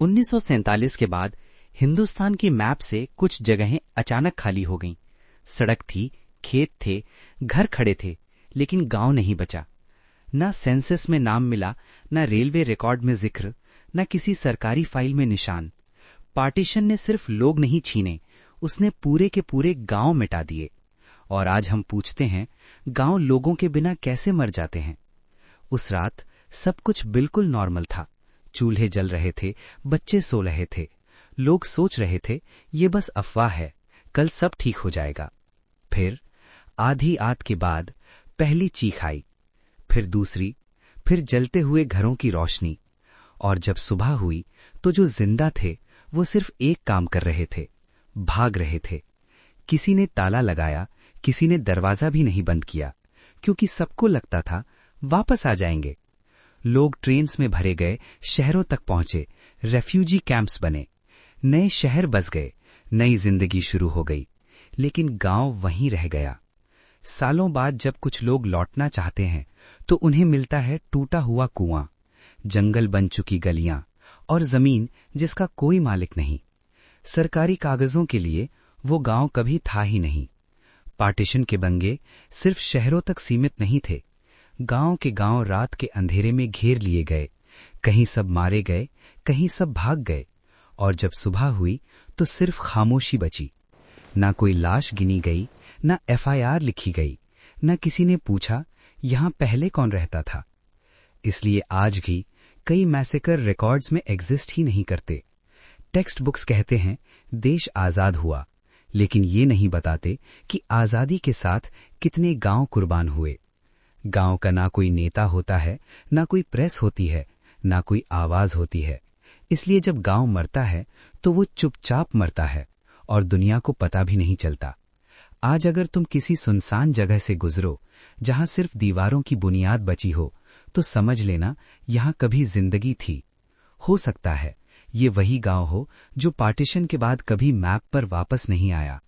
1947 के बाद हिंदुस्तान की मैप से कुछ जगहें अचानक खाली हो गईं। सड़क थी, खेत थे, घर खड़े थे, लेकिन गांव नहीं बचा। न सेंसस में नाम मिला, न रेलवे रिकॉर्ड में जिक्र, न किसी सरकारी फाइल में निशान। पार्टीशन ने सिर्फ लोग नहीं छीने, उसने पूरे के पूरे गांव मिटा दिए। और आज हम पूछते हैं, गांव लोगों के बिना कैसे मर जाते हैं? उस रात सब कुछ बिल्कुल नॉर्मल था। चूल्हे जल रहे थे, बच्चे सो रहे थे, लोग सोच रहे थे ये बस अफवाह है, कल सब ठीक हो जाएगा। फिर आधी रात के बाद पहली चीख आई, फिर दूसरी, फिर जलते हुए घरों की रोशनी। और जब सुबह हुई तो जो जिंदा थे वो सिर्फ एक काम कर रहे थे, भाग रहे थे। किसी ने ताला लगाया, किसी ने दरवाजा भी नहीं बंद किया, क्योंकि सबको लगता था वापस आ जाएंगे। लोग ट्रेन्स में भरे गए, शहरों तक पहुंचे, रेफ्यूजी कैंप्स बने, नए शहर बस गए, नई जिंदगी शुरू हो गई। लेकिन गांव वहीं रह गया। सालों बाद जब कुछ लोग लौटना चाहते हैं तो उन्हें मिलता है टूटा हुआ कुआं, जंगल बन चुकी गलियां और जमीन जिसका कोई मालिक नहीं। सरकारी कागजों के लिए वो गांव कभी था ही नहीं। पार्टीशन के बंगे सिर्फ शहरों तक सीमित नहीं थे। गांव के गांव रात के अंधेरे में घेर लिए गए, कहीं सब मारे गए, कहीं सब भाग गए। और जब सुबह हुई तो सिर्फ खामोशी बची। ना कोई लाश गिनी गई, ना एफआईआर लिखी गई, ना किसी ने पूछा यहां पहले कौन रहता था। इसलिए आज भी कई मैसेकर रिकॉर्ड्स में एग्जिस्ट ही नहीं करते। टेक्स्ट बुक्स कहते हैं देश आजाद हुआ, लेकिन ये नहीं बताते कि आजादी के साथ कितने गांव कुर्बान हुए। गांव का ना कोई नेता होता है, ना कोई प्रेस होती है, ना कोई आवाज होती है। इसलिए जब गांव मरता है तो वो चुपचाप मरता है और दुनिया को पता भी नहीं चलता। आज अगर तुम किसी सुनसान जगह से गुजरो जहां सिर्फ दीवारों की बुनियाद बची हो, तो समझ लेना यहां कभी जिंदगी थी। हो सकता है ये वही गांव हो जो पार्टीशन के बाद कभी मैप पर वापस नहीं आया,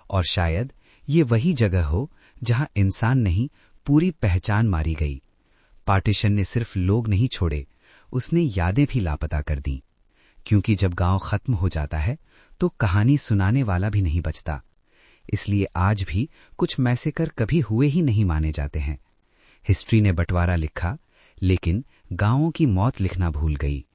और शायद ये वही जगह हो जहां इंसान नहीं, पूरी पहचान मारी गई। पार्टीशन ने सिर्फ लोग नहीं छोड़े, उसने यादें भी लापता कर दी। क्योंकि जब गांव खत्म हो जाता है तो कहानी सुनाने वाला भी नहीं बचता। इसलिए आज भी कुछ मैसेकर कभी हुए ही नहीं माने जाते हैं। हिस्ट्री ने बंटवारा लिखा, लेकिन गांवों की मौत लिखना भूल गई।